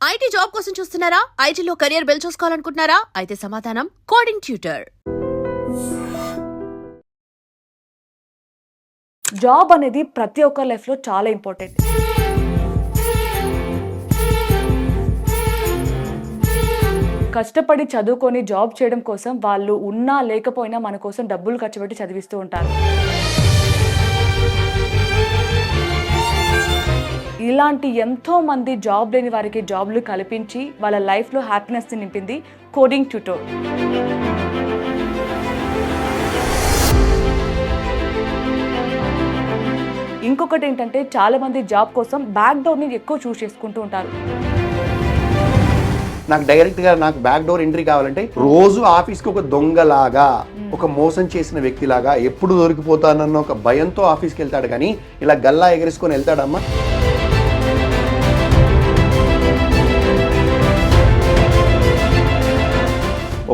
IT job కోసం చూస్తున్నారా? ఐటీలో కెరియర్ బిల్డ్ చూసుకోవాలనుకుంటున్నారా? అయితే సమాధానం కోడింగ్ ట్యూటర్. జాబ్ అనేది ప్రతి ఒక్క లైఫ్లో చాలా ఇంపార్టెంట్. కష్టపడి చదువుకొని జాబ్ చేయడం కోసం వాళ్ళు ఉన్నా లేకపోయినా మన కోసం డబ్బులు ఖర్చు పెట్టి చదివిస్తూ ఉంటారు. ఇలాంటి ఎంతో మంది జాబ్ లేని వారికి జాబ్లు కల్పించి వాళ్ళ లైఫ్లో హ్యాపీనెస్ని నింపింది కోడింగ్ ట్యూటర్. ఇంకొకటి ఏంటంటే చాలా మంది జాబ్ కోసం బ్యాక్ డోర్ని ఎక్కువ చూస్ చేసుకుంటూ ఉంటారు. నాకు డైరెక్ట్గా నాకు బ్యాక్ డోర్ ఎంట్రీ కావాలంటే రోజు ఆఫీస్కి ఒక దొంగలాగా, ఒక మోసం చేసిన వ్యక్తిలాగా ఎప్పుడు దొరికిపోతానన్న ఒక భయంతో ఆఫీస్కి వెళ్తాడు, కానీ ఇలా గల్లా ఎగరేసుకొని వెళ్తాడమ్మా.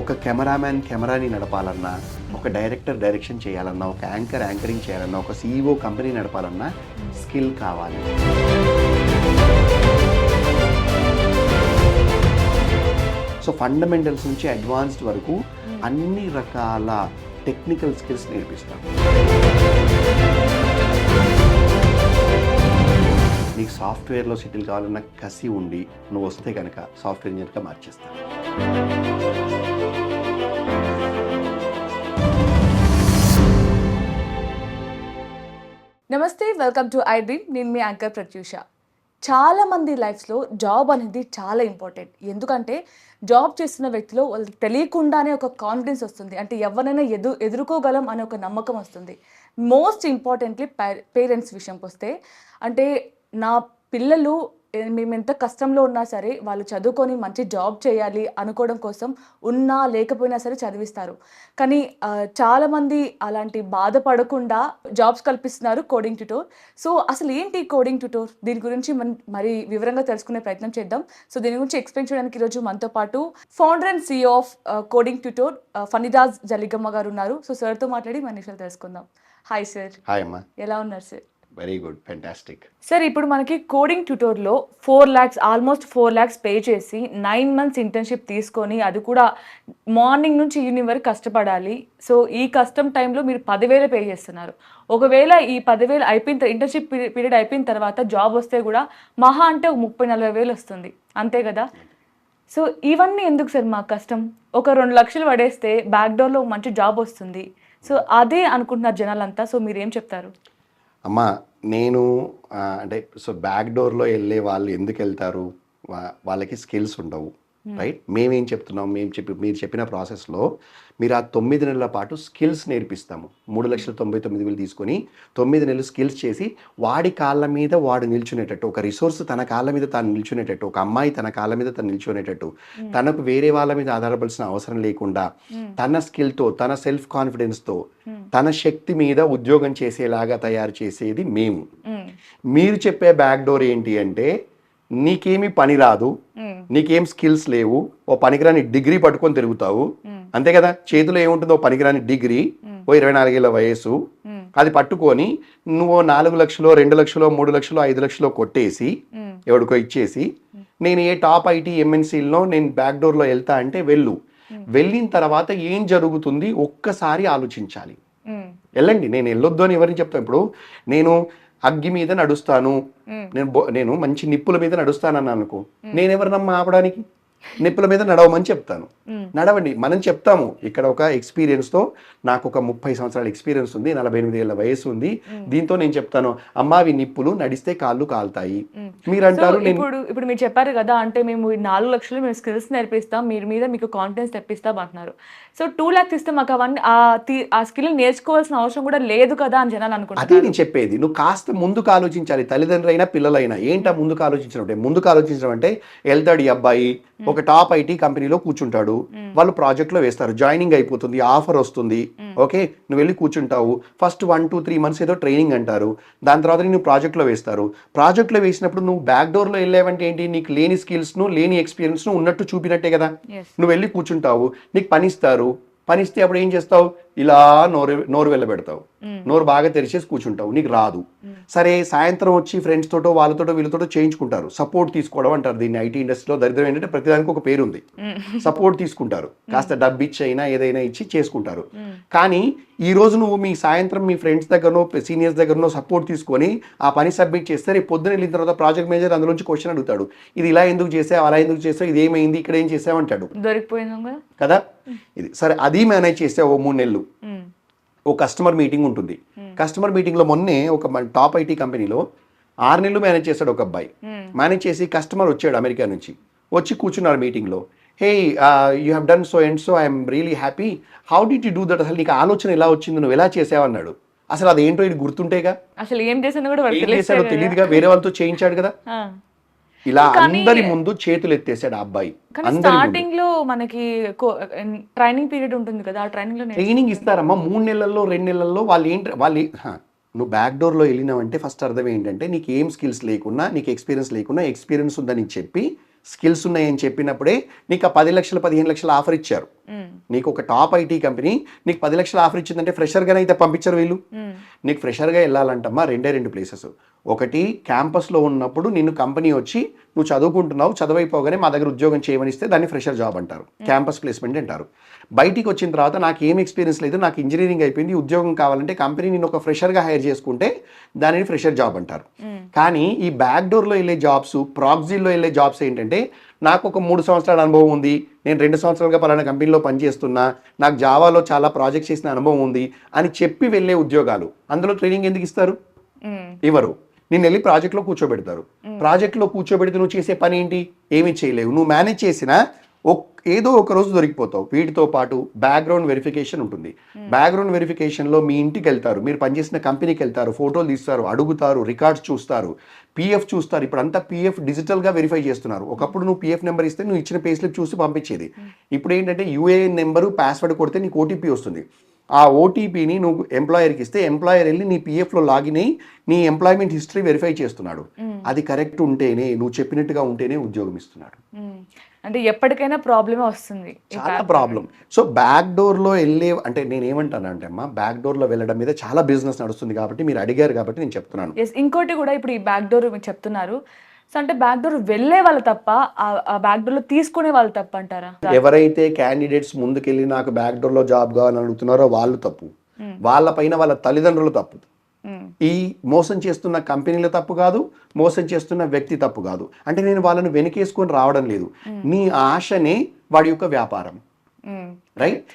ఒక కెమెరామ్యాన్ కెమెరాని నడపాలన్నా, ఒక డైరెక్టర్ డైరెక్షన్ చేయాలన్నా, ఒక యాంకర్ యాంకరింగ్ చేయాలన్నా, ఒక CEO కంపెనీ నడపాలన్నా స్కిల్ కావాలి. సో ఫండమెంటల్స్ నుంచి అడ్వాన్స్డ్ వరకు అన్ని రకాల టెక్నికల్ స్కిల్స్ నేర్పిస్తాం. నీకు సాఫ్ట్వేర్లో సెటిల్ కావాలన్న కసి ఉండి నువ్వు వస్తే కనుక సాఫ్ట్వేర్ ఇంజనీర్గా మార్చేస్తాను. నమస్తే, వెల్కమ్ టు ఐ డ్రీమ్. నేను మీ యాంకర్ ప్రత్యూష. చాలామంది లైఫ్లో జాబ్ అనేది చాలా ఇంపార్టెంట్. ఎందుకంటే జాబ్ చేస్తున్న వ్యక్తిలో వాళ్ళకి తెలియకుండానే ఒక కాన్ఫిడెన్స్ వస్తుంది. అంటే ఎవరినైనా ఎదుర్కోగలం అనే ఒక నమ్మకం వస్తుంది. మోస్ట్ ఇంపార్టెంట్లీ పేరెంట్స్ విషయంకి వస్తే, అంటే నా పిల్లలు మేము ఎంత కష్టంలో ఉన్నా సరే వాళ్ళు చదువుకొని మంచి జాబ్ చేయాలి అనుకోవడం కోసం ఉన్నా లేకపోయినా సరే చదివిస్తారు. కానీ చాలామంది అలాంటి బాధపడకుండా జాబ్స్ కల్పిస్తున్నారు కోడింగ్ ట్యూటర్. సో అసలు ఏంటి కోడింగ్ ట్యూటర్, దీని గురించి మరి వివరంగా తెలుసుకునే ప్రయత్నం చేద్దాం. సో దీని గురించి ఎక్స్ప్లెయిన్ చేయడానికి ఈరోజు మనతో పాటు founder and CEO of coding tutor Phaniraj Jaligamma గారు ఉన్నారు. సో సార్తో మాట్లాడి మన విషయాలు తెలుసుకుందాం. Hi sir. హాయ్ అమ్మా. ఎలా ఉన్నారు sir? Very good, fantastic. Sir, ఇప్పుడు మనకి కోడింగ్ ట్యూటర్లో 4 lakhs ఆల్మోస్ట్ 4 lakhs పే చేసి 9 months ఇంటర్న్షిప్ తీసుకొని, అది కూడా మార్నింగ్ నుంచి ఈవినింగ్ వరకు కష్టపడాలి. సో ఈ కష్టం టైంలో మీరు 10,000 పే చేస్తున్నారు. ఒకవేళ ఈ 10,000 అయిపోయిన ఇంటర్న్షిప్ పీరియడ్ అయిపోయిన తర్వాత జాబ్ వస్తే కూడా మహా అంటే 30,000-40,000 వస్తుంది, అంతే కదా? సో ఇవన్నీ ఎందుకు సార్ మా కష్టం? ఒక 2 లక్షలు పడేస్తే బ్యాక్ డోర్లో మంచి జాబ్ వస్తుంది. సో అదే అనుకుంటున్నారు జనాలంతా. సో మీరు ఏం చెప్తారు? అమ్మా, నేను అంటే సో బ్యాక్ డోర్లో వెళ్ళే వాళ్ళు ఎందుకు వెళ్తారు? వాళ్ళకి స్కిల్స్ ఉండవు, రైట్? మేమేం చెప్తున్నాం, మీరు చెప్పిన ప్రాసెస్లో మీరు ఆ 9 నెలల పాటు స్కిల్స్ నేర్పిస్తాము. 3,99,000 తీసుకొని 9 నెలలు స్కిల్స్ చేసి వాడి కాళ్ళ మీద వాడు నిల్చునేటట్టు, ఒక రిసోర్స్ తన కాళ్ళ మీద తాను నిల్చునేటట్టు, ఒక అమ్మాయి తన కాళ్ళ మీద తను నిల్చునేటట్టు, తనకు వేరే వాళ్ళ మీద ఆధారపడాల్సిన అవసరం లేకుండా తన స్కిల్తో, తన సెల్ఫ్ కాన్ఫిడెన్స్తో, తన శక్తి మీద ఉద్యోగం చేసేలాగా తయారు చేసేది మేము. మీరు చెప్పే బ్యాక్ డోర్ ఏంటి అంటే, నీకేమీ పని రాదు, నీకేం స్కిల్స్ లేవు, ఓ పనికిరాని డిగ్రీ పట్టుకొని తిరుగుతావు, అంతే కదా? చేతిలో ఏముంటుందో పనికిరాని డిగ్రీ, ఓ 24 ఏళ్ళ వయసు, అది పట్టుకొని నువ్వు 4 లక్షలు, 2 లక్షలు, 3 లక్షలు, 5 లక్షలు కొట్టేసి ఎవడికో ఇచ్చేసి, నేను ఏ టాప్ IT MNCలో నేను బ్యాక్ డోర్లో వెళ్తా అంటే వెళ్ళిన తర్వాత ఏం జరుగుతుంది ఒక్కసారి ఆలోచించాలి. వెళ్ళండి, నేను వెళ్ళొద్దు అని ఎవరిని చెప్తాను? ఇప్పుడు నేను అగ్గి మీద నడుస్తాను, నేను మంచి నిప్పుల మీద నడుస్తానన్నా అనుకో, నేనెవరినమ్మా ఆపడానికి? నిప్పుల మీద నడవమని చెప్తాను. నడవండి, మనం చెప్తాము. ఇక్కడ ఒక ఎక్స్పీరియన్స్తో, నాకు ఒక 30 సంవత్సరాల ఎక్స్పీరియన్స్ ఉంది, 48 ఏళ్ళ వయసు ఉంది, దీంతో నేను చెప్తాను, అమ్మా అవి నిప్పులు, నడిస్తే కాళ్ళు కాలుతాయి. మీరు అంటారు. ఇప్పుడు మీరు చెప్పారు కదా, అంటే మేము 4 లక్షలు మేము స్కిల్స్ నేర్పిస్తాం, మీరు మీద మీకు కాన్ఫిడెన్స్ తెప్పిస్తాం అంటున్నారు. సో 2 lakhs ఇస్తే మాకు అవన్నీ ఆ స్కిల్ నేర్చుకోవాల్సిన అవసరం కూడా లేదు కదా అని జనాలు అనుకుంటారు. అదే నేను చెప్పేది, నువ్వు కాస్త ముందుకు ఆలోచించాలి. తల్లిదండ్రులైనా పిల్లలైనా ఏంటా ముందుకు ఆలోచించడం అంటే వెళ్తాడు ఈ అబ్బాయి, ఒక టాప్ IT కంపెనీలో కూర్చుంటాడు, వాళ్ళు ప్రాజెక్ట్లో వేస్తారు, జాయినింగ్ అయిపోతుంది, ఆఫర్ వస్తుంది, ఓకే, నువ్వు వెళ్ళి కూర్చుంటావు. ఫస్ట్ 1-2-3 months ఏదో ట్రైనింగ్ అంటారు, దాని తర్వాత నువ్వు ప్రాజెక్ట్లో వేస్తారు. ప్రాజెక్ట్లో వేసినప్పుడు నువ్వు బ్యాక్ డోర్లో వెళ్ళావంటే ఏంటి? నీకు లేని స్కిల్స్ను, లేని ఎక్స్పీరియన్స్ను ఉన్నట్టు చూపినట్టే కదా. నువ్వు వెళ్ళి కూర్చుంటావు, నీకు పనిస్తారు, పనిస్తే అప్పుడు ఏం చేస్తావు? ఇలా నోరు వెళ్ళబెడతావు, నోరు బాగా తెరిచేసి కూర్చుంటావు, నీకు రాదు. సరే సాయంత్రం వచ్చి ఫ్రెండ్స్ తోటో వాళ్ళతోటో వీళ్ళతోటో చేయించుకుంటారు, సపోర్ట్ తీసుకోవడం అంటారు దీన్ని. ఐటీ ఇండస్ట్రీలో దరిద్రం ఏంటంటే ప్రతిదానికి ఒక పేరు ఉంది. సపోర్ట్ తీసుకుంటారు, కాస్త డబ్బు ఇచ్చి అయినా ఏదైనా ఇచ్చి చేసుకుంటారు. కానీ ఈ రోజు నువ్వు మీ సాయంత్రం మీ ఫ్రెండ్స్ దగ్గరనో సీనియర్స్ దగ్గరనో సపోర్ట్ తీసుకొని ఆ పని సబ్మిట్ చేస్తే రేపు పొద్దున వెళ్ళిన తర్వాత ప్రాజెక్ట్ మేనేజర్ అందులోంచి క్వశ్చన్ అడుగుతాడు, ఇది ఇలా ఎందుకు చేసావు, అలా ఎందుకు చేసావు, ఇది ఏమైంది, ఇక్కడ ఏం చేసావు అంటాడు దొరికిపోయింది కదా. ఇది సరే, అది మేనేజ్ చేస్తే ఓ 3 నెలలు ఓ కస్టమర్ మీటింగ్ ఉంటుంది. కస్టమర్ మీటింగ్లో మొన్నే ఒక టాప్ ఐటీ కంపెనీలో 6 నెలలు మేనేజ్ చేశాడు ఒక అబ్బాయి. మేనేజ్ చేసి కస్టమర్ వచ్చాడు అమెరికా నుంచి, వచ్చి కూర్చున్నారు మీటింగ్లో. Hey you have done so and so, I'm really happy, how did you do that, అసలు నీకు ఆలోచన ఎలా వచ్చింది, నువ్వు ఎలా చేసావు అన్నాడు. అసలు అది ఏంటో ఇది గుర్తుంటేగా, అసలు ఏం చేసానో కూడా ఏం చేశాడో తెలియదుగా, వేరే వాళ్ళతో చేయించాడు కదా. ఇలా అందరి ముందు చేతులు ఎత్తేసాడు ఆ అబ్బాయి. స్టార్టింగ్ లో మనకి ట్రైనింగ్ పీరియడ్ ఉంటుంది కదా, ఆ ట్రైనింగ్ ఇస్తారమ్మా 3 నెలల్లో 2 నెలల్లో. నువ్వు బ్యాక్ డోర్లో వెళ్ళినావంటే ఫస్ట్ అర్థం ఏంటంటే నీకు ఏం స్కిల్స్ లేకున్నా, నీకు ఎక్స్పీరియన్స్ లేకున్నా, ఎక్స్పీరియన్స్ ఉందని చెప్పి స్కిల్స్ ఉన్నాయని చెప్పినప్పుడే నీకు ఆ 10 లక్షలు 15 లక్షలు ఆఫర్ ఇచ్చారు. నీకు ఒక టాప్ ఐటీ కంపెనీ నీకు 10 లక్షలు ఆఫర్ ఇచ్చిందంటే ఫ్రెషర్గానే అయితే పంపించారు వీళ్ళు. నీకు ఫ్రెషర్గా వెళ్ళాలంటమ్మా 2 ప్లేసెస్. ఒకటి క్యాంపస్లో ఉన్నప్పుడు నిన్ను కంపెనీ వచ్చి నువ్వు చదువుకుంటున్నావు, చదువైపోగానే మా దగ్గర ఉద్యోగం చేయమనిస్తే దాన్ని ఫ్రెషర్ జాబ్ అంటారు, క్యాంపస్ ప్లేస్మెంట్ అంటారు. బయటికి వచ్చిన తర్వాత నాకు ఏం ఎక్స్పీరియన్స్ లేదు, నాకు ఇంజనీరింగ్ అయిపోయింది, ఉద్యోగం కావాలంటే కంపెనీ నేను ఒక ఫ్రెషర్గా హైర్ చేసుకుంటే దానిని ఫ్రెషర్ జాబ్ అంటారు. కానీ ఈ బ్యాక్ డోర్లో వెళ్ళే జాబ్స్, ప్రాక్సీలో వెళ్ళే జాబ్స్ ఏంటంటే నాకు ఒక 3 సంవత్సరాల అనుభవం ఉంది, నేను 2 సంవత్సరాలుగా పలానా కంపెనీలో పనిచేస్తున్నా, నాకు జావాలో చాలా ప్రాజెక్ట్స్ చేసిన అనుభవం ఉంది అని చెప్పి వెళ్ళే ఉద్యోగాలు. అందులో ట్రైనింగ్ ఎందుకు ఇస్తారు? ఇవ్వరు. నిన్ను వెళ్ళి ప్రాజెక్ట్లో కూర్చోబెడతారు. ప్రాజెక్ట్లో కూర్చోబెడితే నువ్వు చేసే పని ఏంటి? ఏమీ చేయలేవు. నువ్వు మేనేజ్ చేసినా ఏదో ఒక రోజు దొరికిపోతావు. వీటితో పాటు బ్యాక్గ్రౌండ్ వెరిఫికేషన్ ఉంటుంది. బ్యాక్గ్రౌండ్ వెరిఫికేషన్లో మీ ఇంటికి వెళ్తారు, మీరు పనిచేసిన కంపెనీకి వెళ్తారు, ఫోటోలు తీస్తారు, అడుగుతారు, రికార్డ్స్ చూస్తారు, పీఎఫ్ చూస్తారు. ఇప్పుడు అంతా పీఎఫ్ డిజిటల్గా వెరిఫై చేస్తున్నారు. ఒకప్పుడు నువ్వు పీఎఫ్ నెంబర్ ఇస్తే నువ్వు ఇచ్చిన పే స్లిప్ చూసి పంపించేది. ఇప్పుడు ఏంటంటే యూఏఎన్ నెంబరు, పాస్వర్డ్ కొడితే నీకు ఓటీపీ వస్తుంది. ఆ ఓటీపీని నువ్వు ఎంప్లాయర్కి ఇస్తే ఎంప్లాయర్ వెళ్ళి నీ పీఎఫ్లో లాగిన్ అయ్యి నీ ఎంప్లాయ్మెంట్ హిస్టరీ వెరిఫై చేస్తున్నాడు. అది కరెక్ట్ ఉంటేనే, నువ్వు చెప్పినట్టుగా ఉంటేనే ఉద్యోగం ఇస్తున్నాడు. అంటే ఎప్పటికైనా ప్రాబ్లమే వస్తుంది, చాలా ప్రాబ్లం. సో బ్యాక్ డోర్లో వెళ్ళే అంటే నేను ఏమంటానంటే అమ్మా, బ్యాక్ డోర్లో వెళ్ళడం మీద చాలా బిజినెస్ నడుస్తుంది కాబట్టి మీరు అడిగారు కాబట్టి నేను చెప్తున్నాను. ఇంకోటి కూడా ఇప్పుడు ఈ బ్యాక్ డోర్ మీరు చెప్తున్నారు, సో అంటే బ్యాక్ డోర్ వెళ్ళే వాళ్ళు తప్ప, ఆ బ్యాక్ డోర్ లో తీసుకునే వాళ్ళు తప్ప అంటారా? ఎవరైతే క్యాండిడేట్స్ ముందుకెళ్ళి నాకు బ్యాక్ డోర్ లో జాబ్ కావాలని అడుగుతున్నారో వాళ్ళు తప్పు, వాళ్ళ పైన వాళ్ళ తల్లిదండ్రులు తప్పు. ఈ మోసం చేస్తున్న కంపెనీల తప్పు కాదు, మోసం చేస్తున్న వ్యక్తి తప్పు కాదు. అంటే నేను వాళ్ళని వెనకేసుకొని రావడం లేదు. నీ ఆశనే వాడి యొక్క వ్యాపారం, రైట్?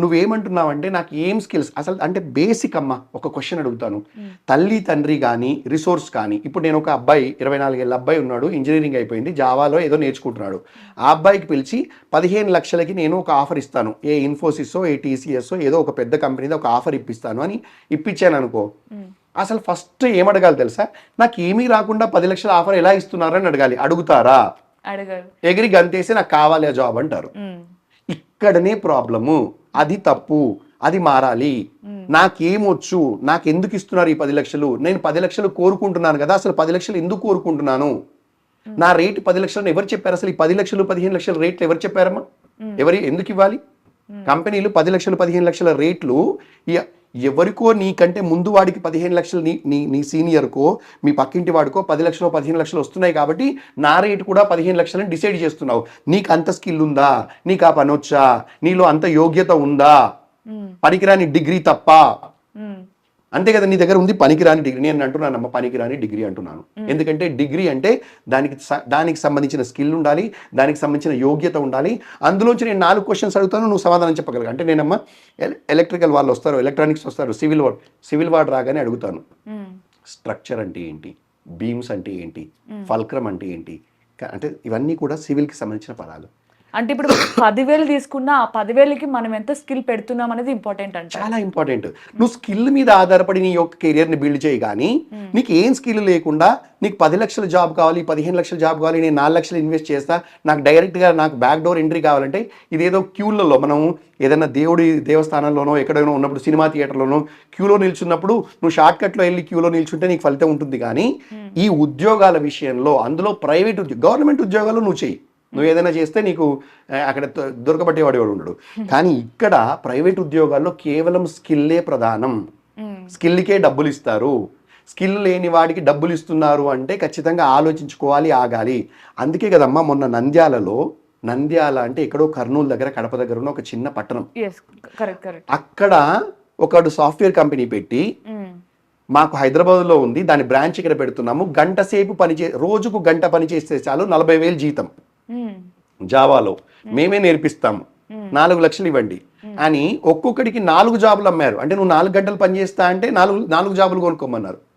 నువ్వేమంటున్నావంటే నాకు ఏం స్కిల్స్ అసలు అంటే బేసిక్ అమ్మా. ఒక క్వశ్చన్ అడుగుతాను, తల్లి తండ్రి కానీ రిసోర్స్ కానీ. ఇప్పుడు నేను ఒక అబ్బాయి 24 ఏళ్ళ అబ్బాయి ఉన్నాడు, ఇంజనీరింగ్ అయిపోయింది, జావాలో ఏదో నేర్చుకుంటున్నాడు. ఆ అబ్బాయికి పిలిచి 15 లక్షలకి నేను ఒక ఆఫర్ ఇస్తాను, ఏ ఇన్ఫోసిసో ఏ టీసీఎస్ఓ ఏదో ఒక పెద్ద కంపెనీలో ఒక ఆఫర్ ఇప్పిస్తాను అని ఇప్పించాను అనుకో. అసలు ఫస్ట్ ఏమడగాలి తెలుసా? నాకు ఏమీ రాకుండా 10 లక్షల ఆఫర్ ఎలా ఇస్తున్నారని అడగాలి. అడుగుతారా? అడగారు. ఎగిరి గంతేసి నాకు కావాలి ఆ జాబ్ అంటారు. ఇక్కడనే ప్రాబ్లము. అది తప్పు, అది మారాలి. నాకేమొచ్చు, నాకు ఎందుకు ఇస్తున్నారు ఈ 10 లక్షలు? నేను 10 లక్షలు కోరుకుంటున్నాను కదా, అసలు 10 లక్షలు ఎందుకు కోరుకుంటున్నాను? నా రేటు 10 లక్షలు ఎవరు చెప్పారు? అసలు ఈ 10 లక్షలు 15 లక్షల రేట్లు ఎవరు చెప్పారమ్మా? ఎందుకు ఇవ్వాలి? కంపెనీలు 10 లక్షలు 15 లక్షల రేట్లు ఎవరికో, నీకంటే ముందు వాడికి 15 లక్షలు, నీ సీనియర్కో మీ పక్కింటి వాడికో 10 లక్షలు 15 లక్షలు వస్తున్నాయి కాబట్టి నా రేటు కూడా 15 లక్షలని డిసైడ్ చేస్తున్నావు. నీకు అంత స్కిల్ ఉందా? నీకు ఆ పని వచ్చా? నీలో అంత యోగ్యత ఉందా? పనికిరాని డిగ్రీ తప్ప, అంతే కదా, నీ దగ్గర ఉంది పనికిరాని డిగ్రీ. నేను అంటున్నానమ్మా పనికిరాని డిగ్రీ అంటున్నాను. ఎందుకంటే డిగ్రీ అంటే దానికి సంబంధించిన స్కిల్ ఉండాలి, దానికి సంబంధించిన యోగ్యత ఉండాలి. అందులోంచి నేను 4 క్వశ్చన్స్ అడుగుతాను, నువ్వు సమాధానం చెప్పగలగా. అంటే నేనమ్మా ఎలక్ట్రికల్ వాళ్ళు వస్తారు, ఎలక్ట్రానిక్స్ వస్తారు, సివిల్ వార్డ్ రాగానే అడుగుతాను, స్ట్రక్చర్ అంటే ఏంటి, బీమ్స్ అంటే ఏంటి, ఫల్క్రమ్ అంటే ఏంటి. అంటే ఇవన్నీ కూడా సివిల్కి సంబంధించిన పదాలు. అంటే ఇప్పుడు 10,000 తీసుకున్నా ఆ 10,000కి మనం ఎంత స్కిల్ పెడుతున్నాం అనేది ఇంపార్టెంట్. అంటే చాలా ఇంపార్టెంట్. నువ్వు స్కిల్ మీద ఆధారపడి నీ యొక్క కెరియర్ని బిల్డ్ చేయి. కానీ నీకు ఏం స్కిల్ లేకుండా నీకు 10 లక్షల జాబ్ కావాలి, 15 లక్షల జాబ్ కావాలి, నేను 4 లక్షలు ఇన్వెస్ట్ చేస్తా, నాకు డైరెక్ట్గా నాకు బ్యాక్ డోర్ ఎంట్రీ కావాలంటే ఇదేదో క్యూలలో మనం ఏదైనా దేవుడి దేవస్థానంలోనో ఎక్కడైనా ఉన్నప్పుడు, సినిమా థియేటర్లోనో క్యూలో నిల్చున్నప్పుడు నువ్వు షార్ట్ కట్లో వెళ్ళి క్యూలో నిల్చుంటే నీకు ఫలితం ఉంటుంది. కానీ ఈ ఉద్యోగాల విషయంలో, అందులో ప్రైవేట్ గవర్నమెంట్ ఉద్యోగాలు నువ్వు చెయ్యి, నువ్వు ఏదైనా చేస్తే నీకు అక్కడ దొరకబట్టేవాడు ఎవడు ఉండడు. కానీ ఇక్కడ ప్రైవేట్ ఉద్యోగాల్లో కేవలం స్కిల్లే ప్రధానం, స్కిల్కే డబ్బులు ఇస్తారు. స్కిల్ లేని వాడికి డబ్బులు ఇస్తున్నారు అంటే ఖచ్చితంగా ఆలోచించుకోవాలి, ఆగాలి. అందుకే కదమ్మా మొన్న నంద్యాల అంటే ఎక్కడో కర్నూలు దగ్గర, కడప దగ్గర ఉన్న ఒక చిన్న పట్టణం, అక్కడ ఒకడు సాఫ్ట్వేర్ కంపెనీ పెట్టి మాకు హైదరాబాద్లో ఉంది, దాని బ్రాంచ్ ఇక్కడ పెడుతున్నాము, గంట సేపు రోజుకు గంట పని చేస్తే చాలు 40,000 జీతం జావాలో మేమే నేర్పిస్తాము, 4 లక్షలు ఇవ్వండి అని ఒక్కొక్కడికి 4 జాబులు అమ్మారు. అంటే నువ్వు 4 గంటలు పని చేస్తా అంటే 4 జాబులు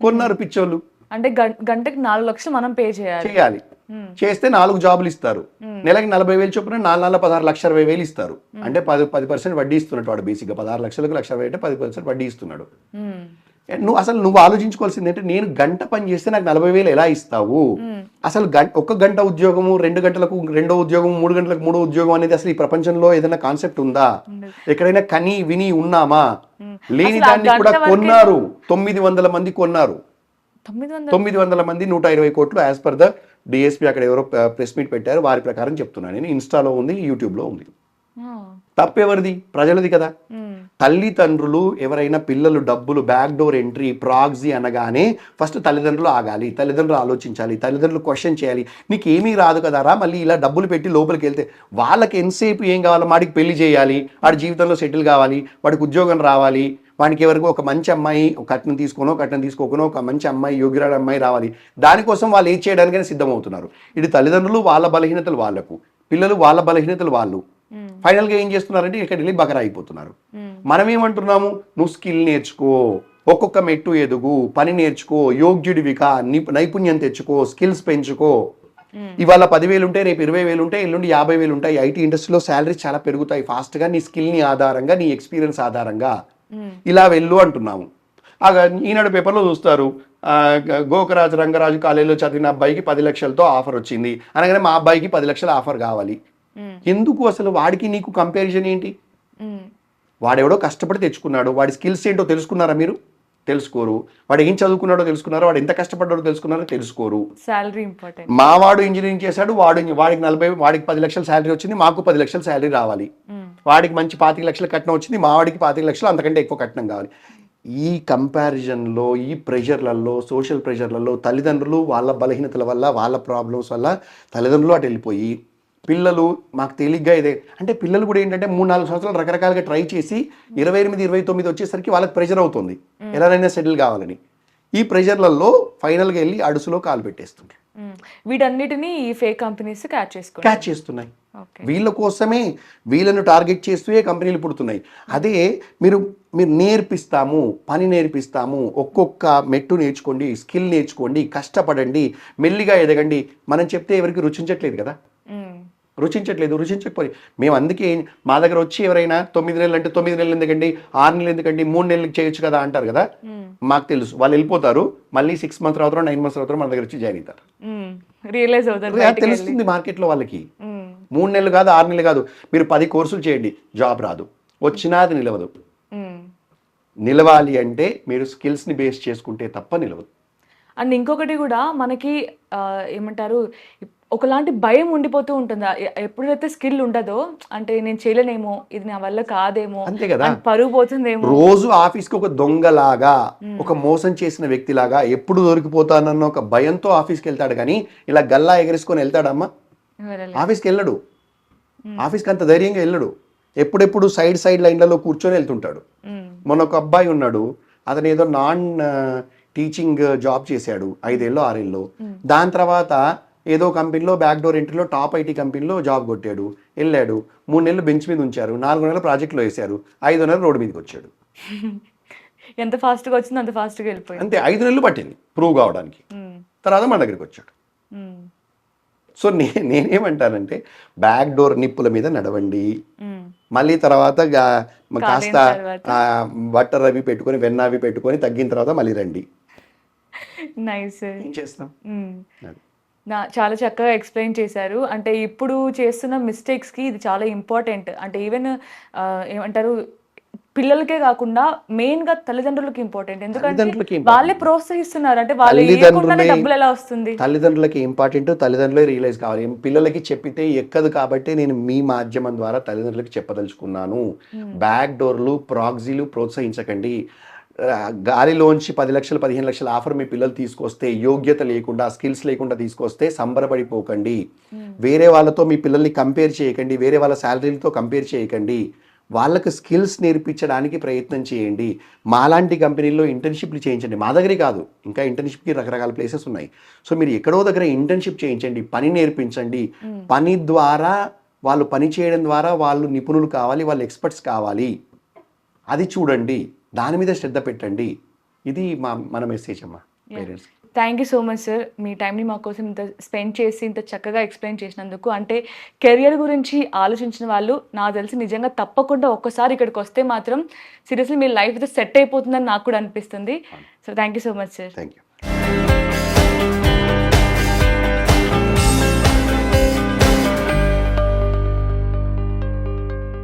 కొన్నారు పిచ్చోళ్ళు. అంటే గంటకి 4 లక్షలు మనం పే చేయాలి. చేస్తే 4 జాబులు ఇస్తారు. నెలకి 40,000 చొప్పున 4 16 1,60,000 ఇస్తారు. అంటే 10% వడ్డీ ఇస్తున్నట్టు వాడు. బేసిక్గా 16 లక్షలకు 1,60,000 అంటే 10% వడ్డీ ఇస్తున్నాడు. నువ్వు ఆలోచించుకోవాల్సింది అంటే నేను గంట పని చేస్తే నాకు 40,000 ఎలా ఇస్తావు? అసలు ఒక గంట ఉద్యోగము, 2 గంటలకు 2వ ఉద్యోగం, 3 గంటలకు 3వ ఉద్యోగం అనేది అసలు ఈ ప్రపంచంలో ఏదైనా కాన్సెప్ట్ ఉందా? ఎక్కడైనా కని విని ఉన్నామా? లేని దాన్ని కూడా కొన్నారు. 900 మంది కొన్నారు. 900 మంది 120 కోట్లు యాజ్ పర్ ద డిఎస్పీ. అక్కడ ఎవరో ప్రెస్ మీట్ పెట్టారు, వారి ప్రకారం చెప్తున్నాను నేను. ఇన్స్టాలో ఉంది, యూట్యూబ్లో ఉంది. తప్పెవరిది? ప్రజలది కదా. తల్లిదండ్రులు ఎవరైనా పిల్లలు డబ్బులు బ్యాక్ డోర్ ఎంట్రీ, ప్రాక్సీ అనగానే ఫస్ట్ తల్లిదండ్రులు ఆగాలి, తల్లిదండ్రులు ఆలోచించాలి, తల్లిదండ్రులు క్వశ్చన్ చేయాలి. నీకు ఏమీ రాదు కదారా, మళ్ళీ ఇలా డబ్బులు పెట్టి లోపలికి వెళ్తే వాళ్ళకి ఎంతసేపు ఏం కావాలో, వాడికి పెళ్లి చేయాలి, వాడి జీవితంలో సెటిల్ కావాలి, వాడికి ఉద్యోగం రావాలి, వానికి ఎవరికి ఒక మంచి అమ్మాయి కట్నం తీసుకోకనో ఒక మంచి అమ్మాయి, యోగ్యురాల అమ్మాయి రావాలి. దానికోసం వాళ్ళు ఏం చేయడానికైనా సిద్ధమవుతున్నారు. ఇది తల్లిదండ్రులు వాళ్ళ బలహీనతలు వాళ్ళకు, పిల్లలు వాళ్ళ బలహీనతలు వాళ్ళు. ఫైనల్గా ఏం చేస్తున్నారంటే ఇక్కడ వెళ్ళి బకరా అయిపోతున్నారు. మనం ఏమంటున్నాము? నువ్వు స్కిల్ నేర్చుకో, ఒక్కొక్క మెట్టు ఎదుగు, పని నేర్చుకో, యోగ్యుడివిగా, నైపుణ్యం తెచ్చుకో, స్కిల్స్ పెంచుకో. ఇవాళ 10,000 ఉంటే రేపు 20,000 ఉంటాయి, ఎల్లుండి 50,000 ఉంటాయి. ఐటీ ఇండస్ట్రీలో శాలరీస్ చాలా పెరుగుతాయి ఫాస్ట్గా, నీ స్కిల్ని ఆధారంగా, నీ ఎక్స్పీరియన్స్ ఆధారంగా. ఇలా వెళ్ళు అంటున్నాము. ఈనాడు పేపర్లో చూస్తారు, గోకరాజు రంగరాజు కాలేజీలో చదివిన అబ్బాయికి 10 లక్షలతో ఆఫర్ వచ్చింది అనగానే మా అబ్బాయికి 10 లక్షల ఆఫర్ కావాలి. ఎందుకు? అసలు వాడికి నీకు కంపారిజన్ ఏంటి? వాడెవడో కష్టపడి తెచ్చుకున్నాడు, వాడి స్కిల్స్ ఏంటో తెలుసుకున్నారా మీరు? తెలుసుకోరు. వాడు ఏం చదువుకున్నాడో తెలుసుకున్నారో, వాడు ఎంత కష్టపడ్డాడో తెలుసుకున్నారో తెలుసుకోరు. Salary important. మా వాడు ఇంజనీరింగ్ చేశాడు, వాడికి 10 లక్షల శాలరీ వచ్చింది, మాకు 10 లక్షల శాలరీ రావాలి. వాడికి మంచి 25 లక్షల కట్నం వచ్చింది, మా వాడికి 25 లక్షలు అంతకంటే ఎక్కువ కట్నం కావాలి. ఈ కంపారిజన్లో, ఈ ప్రెషర్లలో, సోషల్ ప్రెషర్లలో తల్లిదండ్రులు వాళ్ళ బలహీనతల వల్ల, వాళ్ళ ప్రాబ్లమ్స్ వల్ల తల్లిదండ్రులు అటు వెళ్ళిపోయి పిల్లలు మాకు తేలిగ్గా ఇదే అంటే పిల్లలు కూడా ఏంటంటే 3-4 సంవత్సరాలు రకరకాలుగా ట్రై చేసి 28, 29 వచ్చేసరికి వాళ్ళకి ప్రెషర్ అవుతుంది ఎలాగైనా సెటిల్ కావాలని. ఈ ప్రెషర్లలో ఫైనల్గా వెళ్ళి అడుసులో కాలు పెట్టేస్తుంది. వీటన్నిటిని ఈ ఫేక్ కంపెనీస్ క్యాచ్ చేస్తున్నాయి. వీళ్ళ కోసమే వీళ్ళను టార్గెట్ చేస్తూ కంపెనీలు పుడుతున్నాయి. అదే మీరు నేర్పిస్తాము, పని నేర్పిస్తాము, ఒక్కొక్క మెట్టు నేర్చుకోండి, స్కిల్ నేర్చుకోండి, కష్టపడండి, మెల్లిగా ఎదగండి. మనం చెప్తే ఎవరికి రుచించట్లేదు కదా, రుచించకపోయి మేము అందుకే మా దగ్గర వచ్చి ఎవరైనా 9 నెలలు అంటే 9 నెలలు ఎందుకండి, 6 నెలలు ఎందుకండి, 3 నెలలకు చేయొచ్చు కదా అంటారు కదా. మాకు తెలుసు వాళ్ళు వెళ్ళిపోతారు, మళ్ళీ 6 మంత్స్ తర్వాత 9 మంత్స్ తర్వాత మన దగ్గర వచ్చి జాయిన్ అవుతారు. రియలైజ్ అవుతారు, తెలుస్తుంది మార్కెట్లో వాళ్ళకి. 3 నెలలు కాదు, 6 నెలలు కాదు, మీరు 10 కోర్సులు చేయండి, జాబ్ రాదు, వచ్చినా అది నిలవదు. నిలవాలి అంటే మీరు స్కిల్స్ని బేస్ చేసుకుంటే తప్ప నిలవదు. అండ్ ఇంకొకటి కూడా మనకి ఏమంటారు, ఒకలాంటి భయం ఉండిపోతూ ఉంటుంది. ఎప్పుడైతే స్కిల్ ఉండదో, అంటే నేను చేయలేనేమో, ఇది నా వల్ల కాదేమో, అంతే కదా, పరుగు పోతుందేమో. రోజు ఆఫీస్కి ఒక దొంగలాగా, ఒక మోసం చేసిన వ్యక్తిలాగా, ఎప్పుడు దొరికిపోతానన్న ఒక భయంతో ఆఫీస్కి వెళ్తాడు. కానీ ఇలా గల్లా ఎగరేసుకొని వెళ్తాడమ్మా, ఆఫీస్కి వెళ్ళడు. ఆఫీస్కి అంత ధైర్యంగా వెళ్ళడు. ఎప్పుడెప్పుడు సైడ్ లైన్లలో కూర్చొని వెళ్తుంటాడు. మొన్న ఒక అబ్బాయి ఉన్నాడు, అతను ఏదో నాన్ టీచింగ్ జాబ్ చేశాడు 5 ఏళ్ళు 6 ఏళ్ళు. దాని తర్వాత ఏదో కంపెనీలో బ్యాక్ డోర్ ఎంట్రీలో టాప్ ఐటీ కంపెనీలో జాబ్ కొట్టాడు, వెళ్ళాడు. 3 నెలలు బెంచ్ మీద ఉంచారు, 4 నెలలు ప్రాజెక్ట్లో వేశారు, 5వ నెలలు రోడ్డు మీదకి వచ్చాడు. ఎంత ఫాస్ట్గా వచ్చిందో అంత ఫాస్ట్గా వెళ్ళిపోయింది. అంతే, 5 నెలలు పట్టింది ప్రూవ్ కావడానికి. తర్వాత మన దగ్గరికి వచ్చాడు. సో నేనేమంటానంటే బ్యాక్ డోర్ నిప్పుల మీద నడవండి, మళ్ళీ తర్వాత కాస్త బట్టర్ అవి పెట్టుకొని, వెన్న అవి పెట్టుకొని తగ్గిన తర్వాత మళ్ళీ రండి. నైస్. ఏం చేస్తాం? చాలా చక్కగా ఎక్స్ప్లెయిన్ చేశారు. అంటే ఇప్పుడు చేస్తున్న మిస్టేక్స్కి ఇది చాలా ఇంపార్టెంట్. అంటే ఈవెన్ ఏమంటారు, పిల్లలకే కాకుండా మెయిన్ గా తల్లిదండ్రులకి ఇంపార్టెంట్, ఎందుకంటే తల్లిదండ్రులకి important. వాళ్ళే ప్రోత్సహిస్తున్నారు. అంటే వాళ్ళు తల్లిదండ్రులే- ఇవ్వకుండానే డబ్బులు ఎలా వస్తుంది? తల్లిదండ్రులకి ఇంపార్టెంట్, తల్లిదండ్రులే రియలైజ్ కావాలి. పిల్లలకి చెప్పితే ఎక్కదు కాబట్టి నేను మీ మాధ్యమం ద్వారా తల్లిదండ్రులకి చెప్పదలుచుకున్నాను. బ్యాక్ డోర్లు, ప్రాక్సీలు ప్రోత్సహించకండి. గాలిలోంచి 10 లక్షలు 15 లక్షల ఆఫర్ మీ పిల్లలు తీసుకొస్తే, యోగ్యత లేకుండా స్కిల్స్ లేకుండా తీసుకొస్తే సంబరపడిపోకండి. వేరే వాళ్ళతో మీ పిల్లల్ని కంపేర్ చేయకండి, వేరే వాళ్ళ శాలరీలతో కంపేర్ చేయకండి. వాళ్ళకి స్కిల్స్ నేర్పించడానికి ప్రయత్నం చేయండి. మాలాంటి కంపెనీల్లో ఇంటర్న్షిప్లు చేయించండి. మా దగ్గరే కాదు, ఇంకా ఇంటర్న్షిప్కి రకరకాల ప్లేసెస్ ఉన్నాయి. సో మీరు ఎక్కడో దగ్గర ఇంటర్న్షిప్ చేయించండి, పని నేర్పించండి. పని ద్వారా వాళ్ళు పని చేయడం ద్వారా వాళ్ళు నిపుణులు కావాలి, వాళ్ళు ఎక్స్పర్ట్స్ కావాలి. అది చూడండి, దాని మీద శ్రద్ధ పెట్టండి. ఇది మన మెసేజ్ అమ్మా parents. Thank you so much sir, మీ టైంని మా కోసం ఇంత స్పెండ్ చేసి ఇంత చక్కగా ఎక్స్ప్లెయిన్ చేసినందుకు. అంటే కెరియర్ గురించి ఆలోచించిన వాళ్ళు నాకు తెలిసి నిజంగా తప్పకుండా ఒక్కసారి ఇక్కడికి వస్తే మాత్రం సీరియస్లీ మీ లైఫ్ అయితే సెట్ అయిపోతుందని నాకు కూడా అనిపిస్తుంది. So thank you so much sir. Thank you.